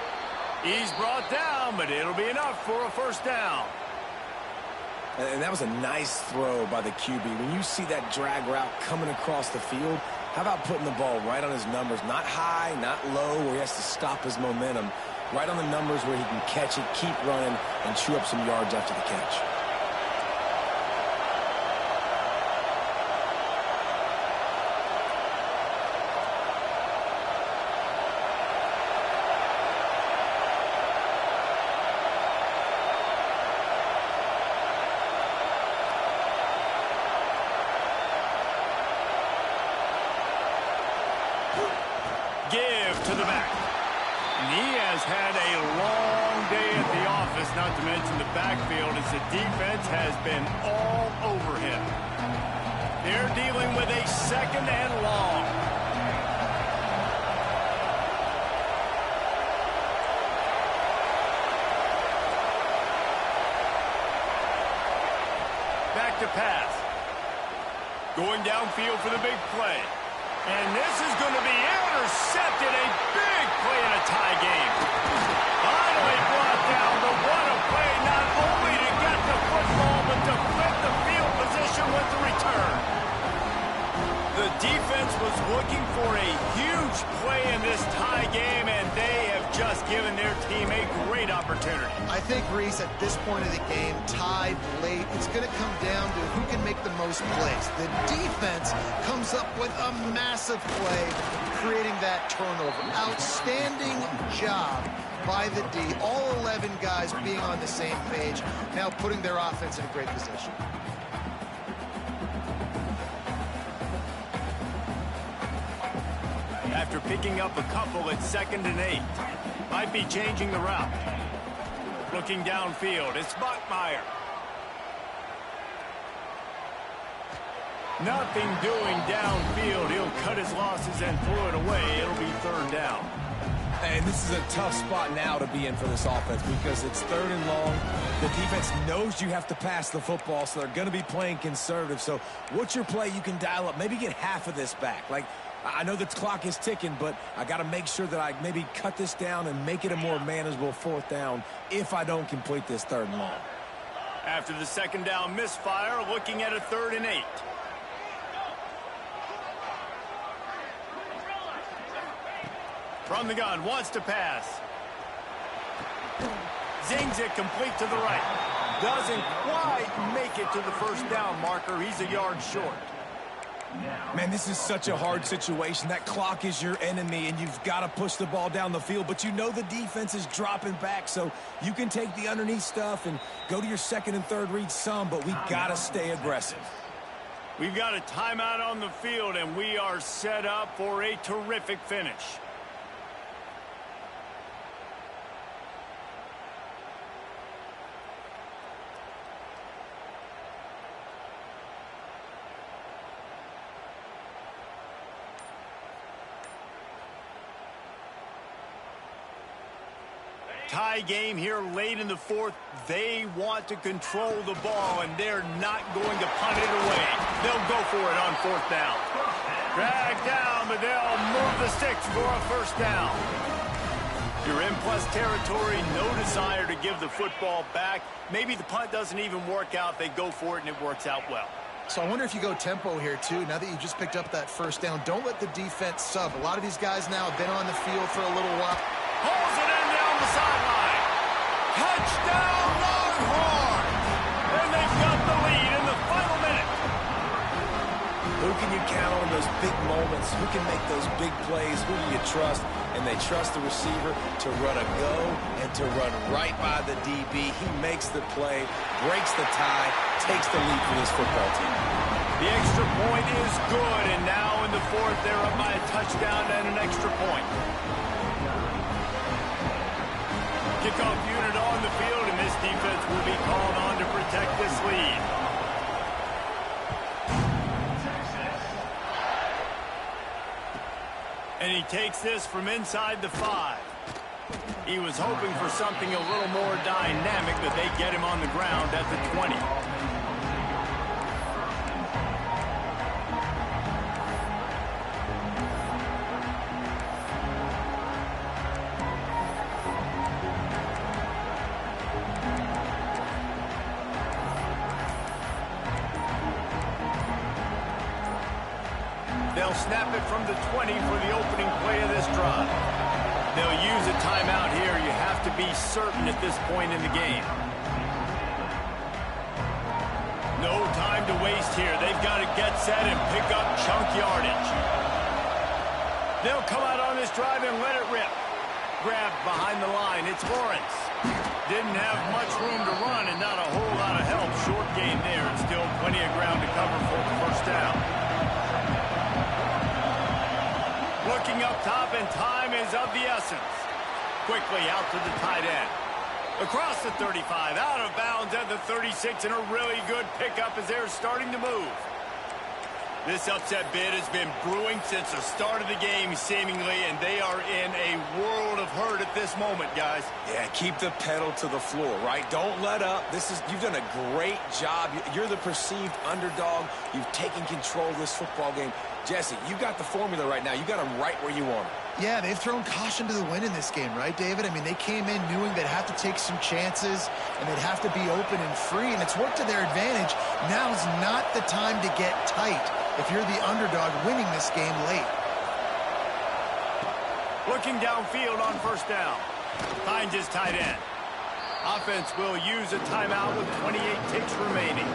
He's brought down, but it'll be enough for a first down. And that was a nice throw by the QB. When you see that drag route coming across the field, how about putting the ball right on his numbers? Not high, not low, where he has to stop his momentum. Right on the numbers where he can catch it, keep running, and chew up some yards after the catch. And he has had a long day at the office, not to mention the backfield, as the defense has been all over him. They're dealing with a second and long. Back to pass. Going downfield for the big play. And this is going to be intercepted. A big play in a tie game. Finally brought down, but what a play, not only to get the football, but to flip the field position with the return. The defense was looking for a huge play in this tie game, and they have just given their team a great opportunity. I think, Reese, at this point of the game, tied late, it's going to come down to who can make the most plays. The defense comes up with a massive play, creating that turnover. Outstanding job by the D. All 11 guys being on the same page, now putting their offense in a great position. After picking up a couple at 2nd and 8. Might be changing the route. Looking downfield, it's Buckmeyer. Nothing doing downfield. He'll cut his losses and throw it away. It'll be 3rd down. And this is a tough spot now to be in for this offense because it's 3rd and long. The defense knows you have to pass the football, so they're going to be playing conservative. So what's your play you can dial up? Maybe get half of this back. Like, I know the clock is ticking, but I got to make sure that I maybe cut this down and make it a more manageable 4th down if I don't complete this 3rd and long. After the 2nd down misfire, looking at a 3rd and 8. From the gun, wants to pass. Zings it complete to the right. Doesn't quite make it to the 1st down marker. He's a yard short. Man, this is such a hard situation. That clock is your enemy, and you've got to push the ball down the field. But you know the defense is dropping back, so you can take the underneath stuff and go to your 2nd and 3rd read some, but we got to stay aggressive. We've got a timeout on the field, and we are set up for a terrific finish. Tie game here late in the 4th. They want to control the ball, and they're not going to punt it away. They'll go for it on 4th down. Drag down, but they'll move the sticks for a 1st down. You're in plus territory, no desire to give the football back. Maybe the punt doesn't even work out. They go for it, and it works out well. So I wonder if you go tempo here, too, now that you just picked up that 1st down. Don't let the defense sub. A lot of these guys now have been on the field for a little while. Pulls it in down the sideline. Touchdown, Longhorns! And they've got the lead in the final minute. Who can you count on those big moments? Who can make those big plays? Who do you trust? And they trust the receiver to run a go and to run right by the DB. He makes the play, breaks the tie, takes the lead for this football team. The extra point is good, and now in the 4th, they're up by a touchdown and an extra point. Kickoff unit on the field, and this defense will be called on to protect this lead. And he takes this from inside the 5. He was hoping for something a little more dynamic, but they get him on the ground at the 20. They'll snap it from the 20 for the opening play of this drive. They'll use a timeout here. You have to be certain at this point in the game. No time to waste here. They've got to get set and pick up chunk yardage. They'll come out on this drive and let it rip. Grabbed behind the line. It's Lawrence. Didn't have much room to run and not a whole lot of help. Short gain there, and still plenty of ground to cover for the 1st down. Looking up top, and time is of the essence. quickly out to the tight end. Across the 35, out of bounds at the 36, and a really good pickup as they're starting to move. This upset bid has been brewing since the start of the game, seemingly, and they are in a world of hurt at this moment, guys. Yeah, keep the pedal to the floor, right? Don't let up. You've done a great job. You're the perceived underdog. You've taken control of this football game. Jesse, you got the formula right now. You got them right where you want them. Yeah, they've thrown caution to the wind in this game, right, David? I mean, they came in knowing they'd have to take some chances, and they'd have to be open and free, and it's worked to their advantage. Now's not the time to get tight if you're the underdog winning this game late. Looking downfield on first down. Finds his tight end. Offense will use a timeout with 28 ticks remaining.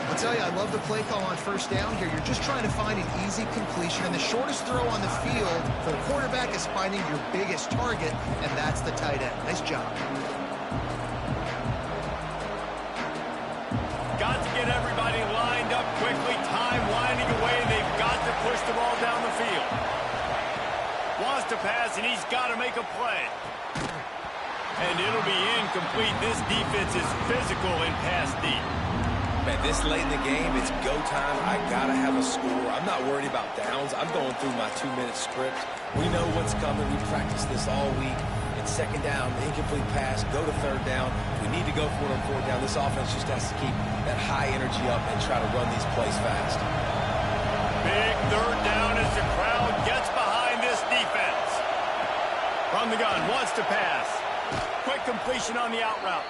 I'll tell you, I love the play call on first down here. You're just trying to find an easy completion, and the shortest throw on the field for the quarterback is finding your biggest target, and that's the tight end. Nice job. Got to get everybody lined up quickly. Time winding away. They've got to push the ball down the field. Wants to pass, and he's got to make a play. And it'll be incomplete. This defense is physical in pass deep. Man, this late in the game, it's go time. I got to have a score. I'm not worried about downs. I'm going through my 2-minute script. We know what's coming. We practiced this all week. It's second down, incomplete pass, go to third down. We need to go for it on fourth down. This offense just has to keep that high energy up and try to run these plays fast. Big third down as the crowd gets behind this defense. From the gun, wants to pass. Quick completion on the out route.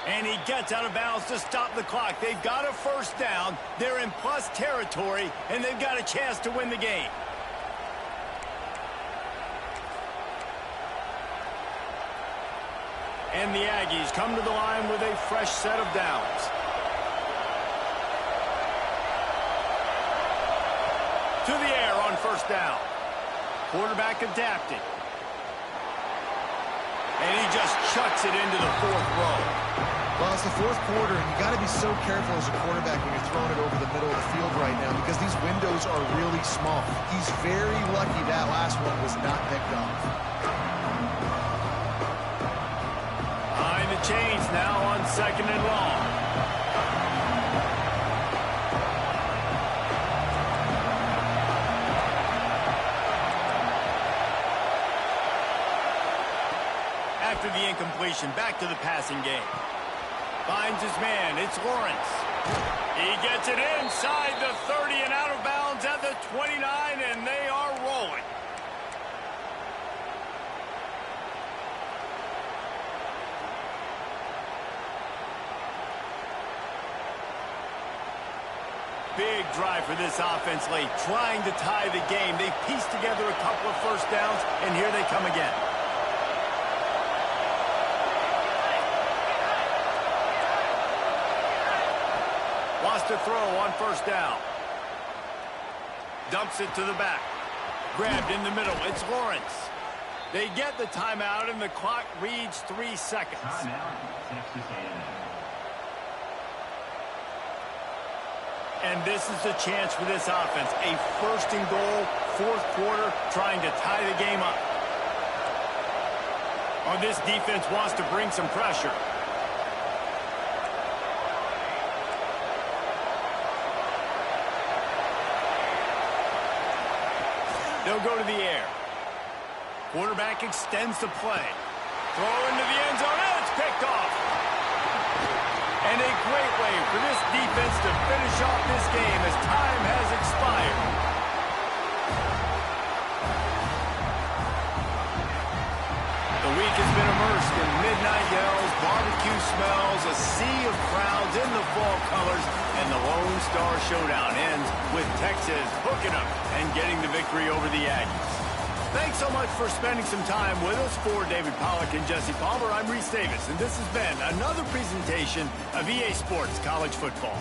And he gets out of bounds to stop the clock. They've got a first down. They're in plus territory, and they've got a chance to win the game. And the Aggies come to the line with a fresh set of downs. To the air on first down. Quarterback adapting. And he just chucks it into the fourth row. Well, it's the fourth quarter, and you got to be so careful as a quarterback when you're throwing it over the middle of the field right now because these windows are really small. He's very lucky that last one was not picked off. Behind the chains now on second and long. After the incompletion, back to the passing game. Finds his man. It's Lawrence. He gets it inside the 30 and out of bounds at the 29, and they are rolling. Big drive for this offense late, trying to tie the game. They pieced together a couple of first downs, and here they come again. To throw on first down. Dumps it to the back. Grabbed in the middle. It's Lawrence. They get the timeout, and the clock reads 3 seconds. And this is the chance for this offense. A first and goal, fourth quarter, trying to tie the game up. Or this defense wants to bring some pressure. They'll go to the air. Quarterback extends the play. Throw into the end zone, and it's picked off. And a great way for this defense to finish off this game as time has expired. The week has been immersed in midnight yells, barbecue smells, a sea of crowds in the fall colors, and the Lone Star Showdown ends with Texas hooking up and getting the victory over the Aggies. Thanks so much for spending some time with us. For David Pollack and Jesse Palmer, I'm Reese Davis, and this has been another presentation of EA Sports College Football.